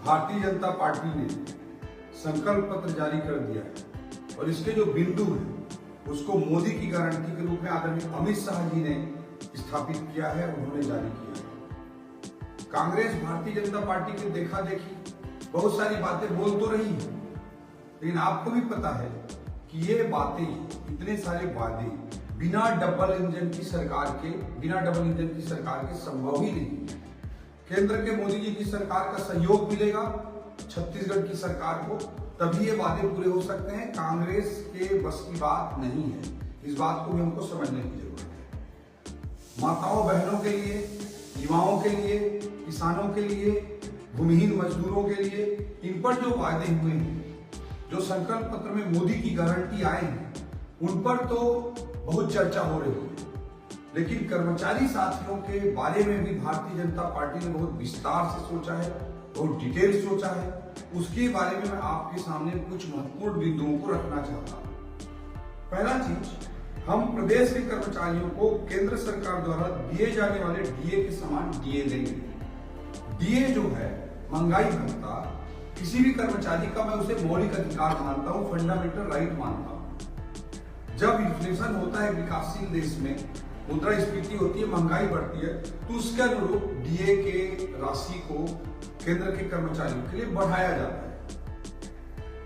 Bharatiya Janata party ने संकल्प पत्र जारी कर दिया है और इसके जो बिंदु हैं उसको मोदी की गारंटी के रूप में आदरणीय अमित शाह जी ने स्थापित किया है, उन्होंने जारी किया है। कांग्रेस भारतीय जनता पार्टी के देखा देखी बहुत सारी बातें बोल तो रही है, लेकिन आपको भी पता है कि ये बातें, इतने सारे वादे बिना डबल इंजन की सरकार के संभव ही नहीं। केंद्र के मोदी जी की सरकार का सहयोग मिलेगा छत्तीसगढ़ की सरकार को, तभी ये वादे पूरे हो सकते हैं। कांग्रेस के बस की बात नहीं है, इस बात को भी हमको समझने की जरूरत है। माताओं बहनों के लिए, युवाओं के लिए, किसानों के लिए, भूमिहीन मजदूरों के लिए इन पर जो वादे हुए हैं, जो संकल्प पत्र में मोदी की गारंटी आए हैं, उन पर तो बहुत चर्चा हो रही है, लेकिन कर्मचारी साथियों के बारे में भी भारतीय जनता पार्टी ने बहुत विस्तार से सोचा है, बहुत डिटेल सोचा है। उसके बारे में मैं आपके सामने कुछ महत्वपूर्ण बिंदुओं को रखना चाहता हूं। पहला चीज, हम प्रदेश के कर्मचारियों को केंद्र सरकार द्वारा दिए जाने वाले डीए के समान डीए देंगे। डीए जो है महंगाई भत्ता, किसी भी कर्मचारी का मैं उसे मौलिक अधिकार मानता हूं, फंडामेंटल राइट मानता हूं। जब इन्फ्लेशन होता है विकासशील देश में, मुद्रास्फीति होती है, महंगाई बढ़ती है, तो उसके अनुरूप डीए के राशि को केंद्र के कर्मचारियों के लिए बढ़ाया जाता है।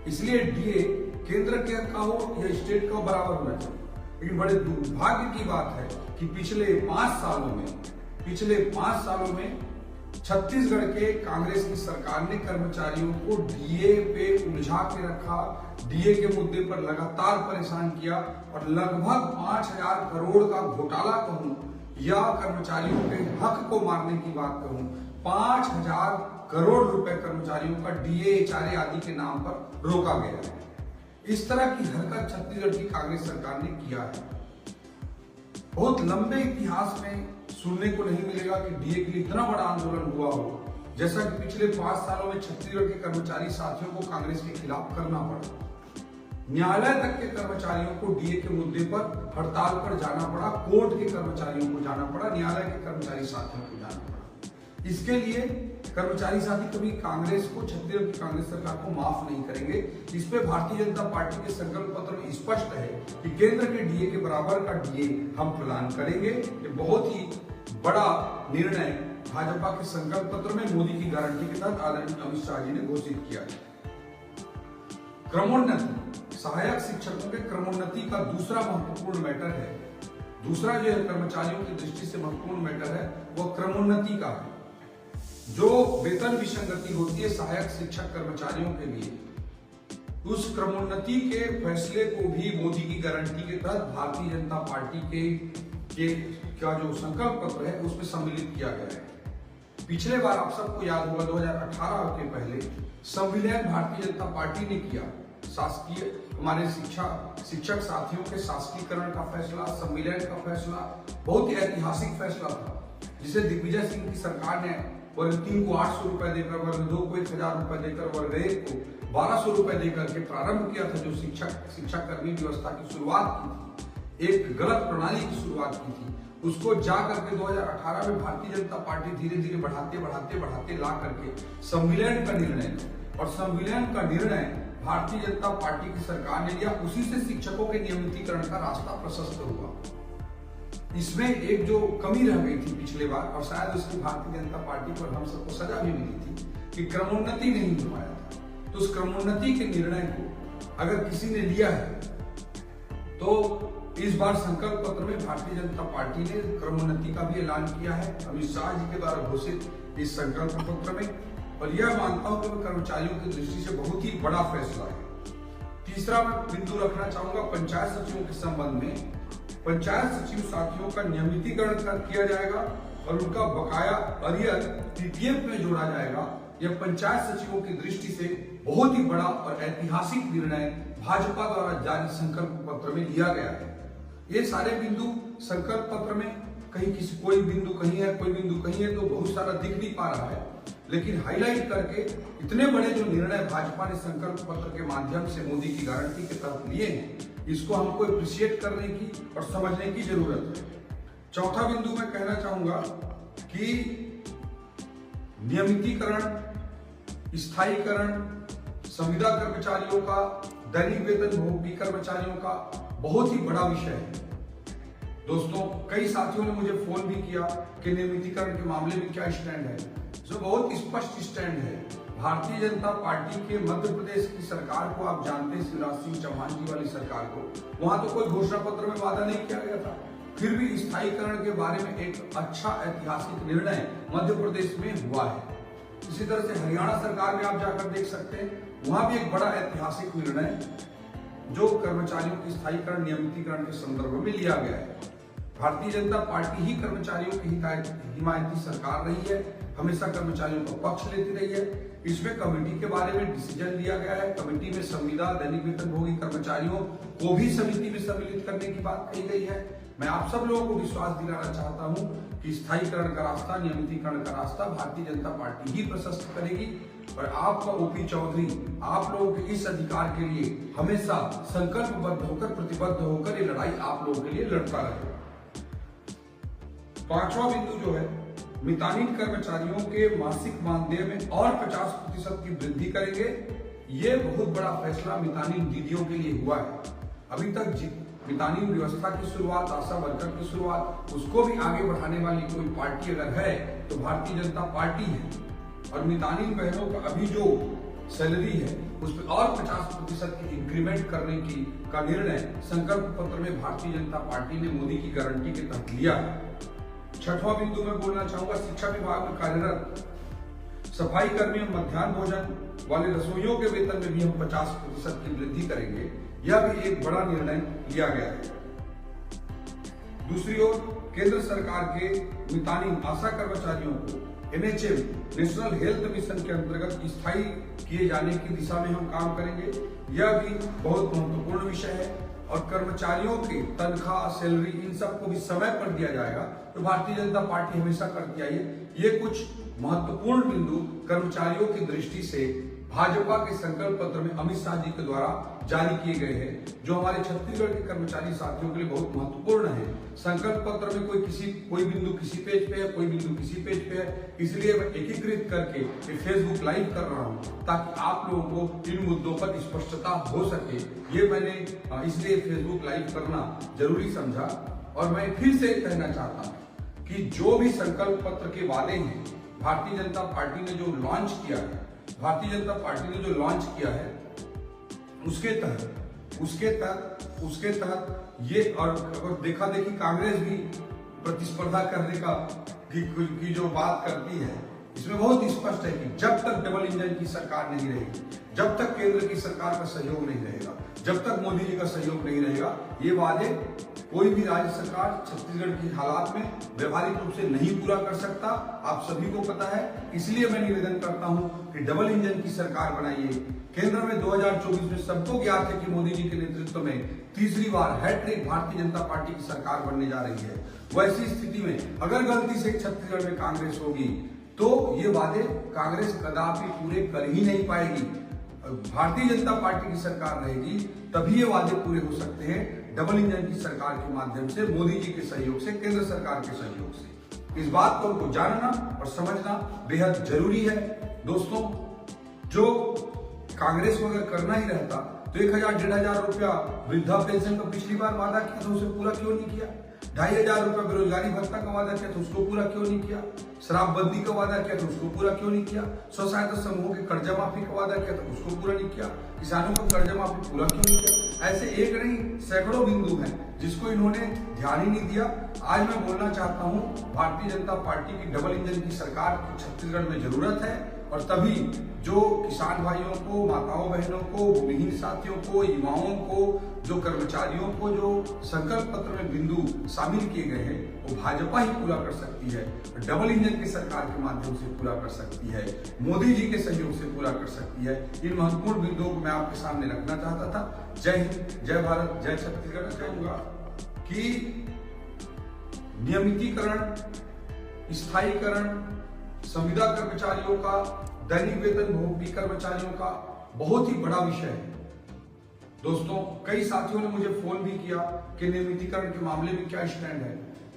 इसलिए डीए केंद्र के का हो या स्टेट का बराबर होना चाहिए। लेकिन बड़े दुर्भाग्य की बात है कि पिछले 5 सालों में छत्तीसगढ़ के कांग्रेस की सरकार ने कर्मचारियों को डीए पे उलझा के रखा, डीए के मुद्दे पर लगातार परेशान किया और लगभग 5,000 करोड़ का घोटाला कहूं या कर्मचारियों के हक को मारने की बात कहूं, 5,000 करोड़ रुपए कर्मचारियों का डीए, एचआरए आदि के नाम पर रोका गया है। इस तरह की हरकत छत्तीसगढ़ की कांग्रेस सरकार ने किया है। बहुत लंबे इतिहास में सुनने को नहीं मिलेगा कि डीए के लिए इतना बड़ा आंदोलन हुआ हो, जैसा कि पिछले 5 सालों में छत्तीसगढ़ के कर्मचारी साथियों को कांग्रेस के खिलाफ करना पड़ा। न्यायालय तक के कर्मचारियों को डीए के मुद्दे पर हड़ताल पर जाना पड़ा, कोर्ट के कर्मचारियों को जाना पड़ा, न्यायालय के कर्मचारी साथियों को जाना पड़ा। इसके लिए कर्मचारी साथी कभी कांग्रेस को, छत्तीसगढ़ की कांग्रेस सरकार को माफ नहीं करेंगे। इस पे भारतीय जनता पार्टी के संकल्प पत्र में स्पष्ट है कि केंद्र के डीए के बराबर का डीए हम प्रदान करेंगे। ये बहुत ही बड़ा निर्णय भाजपा के संकल्प पत्र में मोदी की गारंटी के तहत आदरणीय अमित शाह जी ने घोषित किया है। क्रमोन्नति, सहायक शिक्षकों के क्रमोन्नति का दूसरा महत्वपूर्ण मैटर है। दूसरा जो कर्मचारियों की दृष्टि से महत्वपूर्ण मैटर है वह क्रमोन्नति का है। जो वेतन विसंगति होती है सहायक शिक्षक कर्मचारियों के लिए, उस क्रमोन्नति के फैसले को भी मोदी की गारंटी के तहत भारतीय जनता पार्टी के का जो संकल्प पत्र है उसमें सम्मिलित किया गया है। पिछले बार आप सबको याद होगा 2018 के पहले संविलियन भारतीय जनता पार्टी ने किया। शासकीय हमारे शिक्षक साथियों के शासकीकरण का फैसला, संविलियन का फैसला बहुत ही ऐतिहासिक फैसला था, जिसे दिग्विजय सिंह की सरकार ने वर्ग 3 को 800 रुपए देकर, वर्ग 2 को 1,000 रुपए देकर, वर्ग 1 को 1,200 रुपए देकर के प्रारंभ किया था। जो शिक्षा कर्मी व्यवस्था की शुरुआत की थी, एक गलत प्रणाली की शुरुआत की थी, उसको जा करके 2018 में भारतीय जनता पार्टी धीरे धीरे बढ़ाते ला करके संविलियन का निर्णय, और संविलियन का निर्णय भारतीय जनता पार्टी की सरकार ने लिया। उसी से शिक्षकों के नियमितीकरण का रास्ता प्रशस्त हुआ। इसमें एक जो कमी रह गई थी पिछले बार, और शायद उसकी भारतीय जनता पार्टी पर हम सबको सजा भी मिली थी कि क्रमोन्नति नहीं हो पाया था। तो उस क्रमोन्नति के निर्णय को अगर किसी ने लिया है तो इस बार संकल्प पत्र में भारतीय जनता पार्टी ने क्रमोन्नति का भी ऐलान किया है अमित शाह जी के द्वारा घोषित इस संकल्प पत्र में, और यह मानता हूं कि कर्मचारियों की दृष्टि से बहुत ही बड़ा फैसला है। तीसरा मैं बिंदु रखना चाहूंगा पंचायत सचिवों के संबंध में। पंचायत सचिव साथियों का नियमितीकरण किया जाएगा और उनका बकाया अरियर पीपीएफ में जोड़ा जाएगा। यह पंचायत सचिवों की दृष्टि से बहुत ही बड़ा और ऐतिहासिक निर्णय भाजपा द्वारा जारी संकल्प पत्र में लिया गया है। ये सारे बिंदु संकल्प पत्र में कहीं कोई बिंदु कहीं है, कोई बिंदु कहीं है, तो बहुत सारा दिख नहीं पा रहा है, लेकिन हाईलाइट करके इतने बड़े जो निर्णय भाजपा ने संकल्प पत्र के माध्यम से मोदी की गारंटी के तहत लिए हैं, इसको हमको अप्रिशिएट करने की और समझने की जरूरत है। चौथा बिंदु मैं कहना चाहूंगा कि नियमितीकरण स्थायीकरण संविदा कर्मचारियों का, दैनिक वेतन भोगी कर्मचारियों का बहुत ही बड़ा विषय है। दोस्तों, कई साथियों ने मुझे फोन भी किया कि नियमितीकरण के मामले में क्या स्टैंड है। जो बहुत स्पष्ट स्टैंड है। भारतीय जनता पार्टी के मध्य प्रदेश की सरकार को आप जानते हैं, शिवराज सिंह चौहान जी वाली सरकार को, वहां तो कोई घोषणा पत्र में वादा नहीं किया गया था, फिर भी स्थायीकरण के बारे में एक अच्छा ऐतिहासिक निर्णय मध्य प्रदेश में हुआ है। इसी तरह से हरियाणा सरकार में आप जाकर देख सकते हैं, वहां भी एक बड़ा ऐतिहासिक निर्णय जो कर्मचारियों की स्थायीकरण नियमितीकरण के संदर्भ में लिया गया है। भारतीय जनता पार्टी ही कर्मचारियों की हिमायती सरकार रही है, हमेशा कर्मचारियों का पक्ष लेती रही है। इसमें कमेटी के बारे में डिसीजन लिया गया है। कमेटी में संविदा, दैनिक वेतन भोगी कर्मचारियों को भी समिति में सम्मिलित करने की बात कही गई है। मैं आप सब लोगों को विश्वास दिलाना चाहता हूं कि स्थायीकरण का रास्ता, नियमितीकरण का रास्ता भारतीय जनता पार्टी ही प्रशस्त करेगी। और आपका ओपी चौधरी आप लोगों के इस अधिकार के लिए हमेशा संकल्पबद्ध होकर, प्रतिबद्ध होकर ये लड़ाई आप लोगों के लिए लड़ता रहेगा। पांचवा बिंदु जो है, मितानिन कर्मचारियों के मासिक मानदेय में और 50% की वृद्धि करेंगे। ये बहुत बड़ा फैसला मितानिन दीदियों के लिए हुआ है। अभी तक मितानिन व्यवस्था की शुरुआत, आशा वर्कर की शुरुआत, उसको भी आगे बढ़ाने वाली कोई पार्टी अगर है तो भारतीय जनता पार्टी है। और मितानिन बहनों का अभी जो सैलरी है उस पर और 50% की इंक्रीमेंट करने का निर्णय संकल्प पत्र में भारतीय जनता पार्टी ने मोदी की गारंटी के तहत लिया है। छठवां बिंदु मैं बोलना चाहूंगा, शिक्षा विभाग में कार्यरत सफाई कर्मियों, मध्याह्न भोजन वाले रसोइयों के वेतन में भी हम 50% की वृद्धि करेंगे। यह भी एक बड़ा निर्णय लिया गया है। दूसरी ओर केंद्र सरकार के मितानिन आशा कर्मचारियों को NHM नेशनल हेल्थ मिशन के अंतर्गत स्थायी किए जाने की दिशा में हम काम करेंगे। यह भी बहुत महत्वपूर्ण विषय है। और कर्मचारियों के तनख्वाह, सैलरी, इन सबको भी समय पर दिया जाएगा, तो भारतीय जनता पार्टी हमेशा करती आई है। ये कुछ महत्वपूर्ण बिंदु कर्मचारियों की दृष्टि से भाजपा के संकल्प पत्र में अमित शाह जी के द्वारा जारी किए गए हैं, जो हमारे छत्तीसगढ़ के कर्मचारी साथियों के लिए बहुत महत्वपूर्ण है। संकल्प पत्र में कोई बिंदु किसी पेज पे है, कोई बिंदु किसी पेज पे है, इसलिए मैं एकीकृत करके ये फेसबुक लाइव कर रहा हूं ताकि आप लोगों को इन मुद्दों पर स्पष्टता हो सके। ये मैंने इसलिए फेसबुक लाइव करना जरूरी समझा। और मैं फिर से कहना चाहता हूं कि जो भी संकल्प पत्र के वादे हैं भारतीय जनता पार्टी ने जो लॉन्च किया है, उसके तहत ये, और देखा देखी कांग्रेस भी प्रतिस्पर्धा करने की जो बात करती है, इसमें बहुत स्पष्ट है कि जब तक डबल इंजन की सरकार नहीं रहेगी, जब तक केंद्र की सरकार का सहयोग नहीं रहेगा, जब तक मोदी जी का सहयोग नहीं रहेगा, ये वादे कोई भी राज्य सरकार छत्तीसगढ़ की हालात में व्यवहारिक रूप से नहीं पूरा कर सकता। आप सभी को पता है। इसलिए मैं निवेदन करता हूं कि डबल इंजन की सरकार बनाइए। केंद्र में 2024 में सबको ज्ञात है कि मोदी जी के नेतृत्व में तीसरी बार हैट्रिक भारतीय जनता पार्टी की सरकार बनने जा रही है। वैसी स्थिति में अगर गलती से छत्तीसगढ़ में कांग्रेस होगी तो ये वादे कांग्रेस कदापि पूरे कर ही नहीं पाएगी। भारतीय जनता पार्टी की सरकार रहेगी तभी ये वादे पूरे हो सकते हैं, डबल इंजन की सरकार के माध्यम से, मोदी जी के सहयोग से, केंद्र सरकार के सहयोग से। इस बात को उनको जानना और समझना बेहद जरूरी है। दोस्तों, जो कांग्रेस को अगर करना ही रहता तो 1000-1500 रुपया वृद्धा पेंशन का पिछली बार वादा किया था, उसे पूरा क्यों नहीं किया? 2500 रुपया बेरोजगारी भत्ता का वादा किया था, उसको पूरा क्यों नहीं किया? शराबबंदी का वादा किया था, उसको पूरा क्यों नहीं किया? स्व सहायता समूहों के कर्जा माफी का वादा किया था, उसको पूरा नहीं किया? किसानों का कर्जा माफी पूरा क्यों नहीं किया? ऐसे एक नहीं सैकड़ों बिंदु हैं जिसको इन्होंने ध्यान ही नहीं दिया। आज मैं बोलना चाहता हूं, भारतीय जनता पार्टी की डबल इंजन की सरकार छत्तीसगढ़ में जरूरत है। और तभी जो किसान भाइयों को, माताओं बहनों को, भूमिहीन साथियों को, युवाओं को, जो कर्मचारियों को जो संकल्प पत्र में बिंदु शामिल किए गए हैं, वो भाजपा ही पूरा कर सकती है। डबल इंजन की सरकार के माध्यम से पूरा कर सकती है, मोदी जी के सहयोग से पूरा कर सकती है। इन महत्वपूर्ण बिंदुओं को मैं आपके सामने रखना चाहता था। जय हिंद, जय भारत, जय छत्तीसगढ़। कहूंगा कि नियमितीकरण, स्थायीकरण संविदा कर्मचारियों का, दैनिक वेतन भोगी कर्मचारियों का बहुत ही बड़ा विषय है। दोस्तों, कई साथियों ने मुझे फोन भी किया कि नियमितीकरण के मामले में क्या स्टैंड है।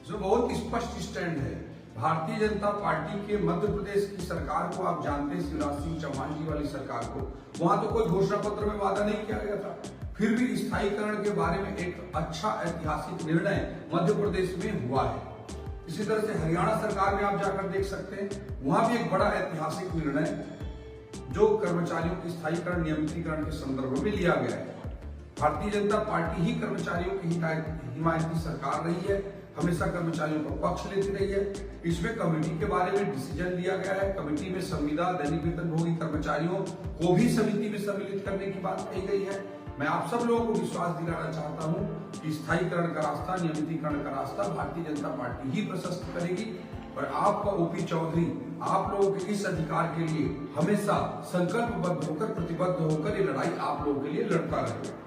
जो बहुत स्पष्ट स्टैंड है। भारतीय जनता पार्टी के मध्य प्रदेश की सरकार को आप जानते हैं, शिवराज सिंह चौहान जी वाली सरकार को, वहां तो कोई घोषणा पत्र में वादा नहीं किया गया था, फिर भी स्थायीकरण के बारे में एक अच्छा ऐतिहासिक निर्णय मध्य प्रदेश में हुआ है। इसी तरह से हरियाणा सरकार में आप जाकर देख सकते हैं, वहां भी एक बड़ा ऐतिहासिक निर्णय जो कर्मचारियों के स्थायीकरण नियमितीकरण के संदर्भ में लिया गया है। भारतीय जनता पार्टी ही कर्मचारियों की हिमायती सरकार रही है, हमेशा कर्मचारियों का पक्ष लेती रही है। इसमें कमेटी के बारे में डिसीजन लिया गया है। कमेटी में संविदा, दैनिक वेतनभोगी कर्मचारियों को भी समिति में सम्मिलित करने की बात कही गई है। मैं आप सब लोगों को विश्वास दिलाना चाहता हूं कि स्थायीकरण का रास्ता, नियमितीकरण का रास्ता भारतीय जनता पार्टी ही प्रशस्त करेगी और आपका ओपी चौधरी आप लोगों के इस अधिकार के लिए हमेशा संकल्पबद्ध होकर, प्रतिबद्ध होकर ये लड़ाई आप लोगों के लिए लड़ता रहेगा।